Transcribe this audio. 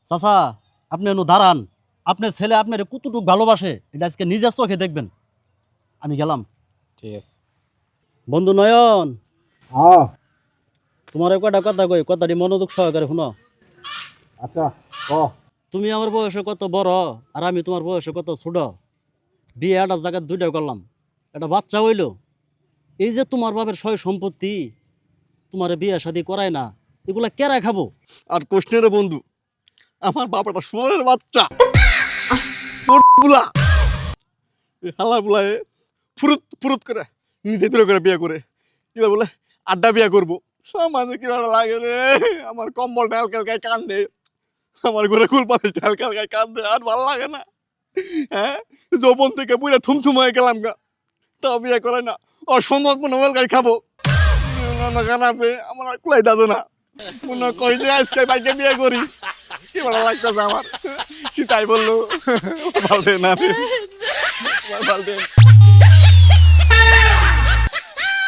চাচা আপনি এনু দাঁড়ান, আপনার ছেলে আপনার কতটুকু ভালোবাসে এটা আজকে নিজের চোখে দেখবেন। আমি গেলাম। ঠিক আছে। বন্ধু নয়ন, হ্যাঁ তোমার কয়টা কথা কই, কথাটি মনোযোগ সহকারে শুনো। আচ্ছা ক। তুমি আমার বয়সে কত বড় আর আমি তোমার বয়সে কত ছোট। বিয়ে একটা জায়গায় দুইটা করলাম, একটা বাচ্চা হইল। এই যে তোমার বাপের সয় সম্পত্তি তোমার বিয়ে শাদী করায় না, এগুলা কেরা খাবো? আর কোষ্ঠের বন্ধু, আমার বাবাটা শুয়োরের বাচ্চা বুলা হালা বুলায় ফুরুত ফুরুত করে নিজে দূরে করে বিয়ে করে এবার বলে আড্ডা বিয়ে করবো। সমাজে কি ভালো লাগে রে, আমার কম্বলটা হালকা হালকায় কান্দে, আমার ঘরে কুল পালিশ হালকা হালকায় কান্দে, আর ভালো লাগে না। হ্যাঁ, যৌবন থেকে পুরো থুমথুম হয়ে গেলাম গা, তাও বিয়ে করে না। ও সম্ভব মনে হালকায় খাবো কানাপে আমার আর কুলাই দাদু না, মনে কই যে আজকে বাইকে বিয়ে করি। কি ভালো লাগতেছে আমার, সীতাই বললো ভালো না রে, ভালো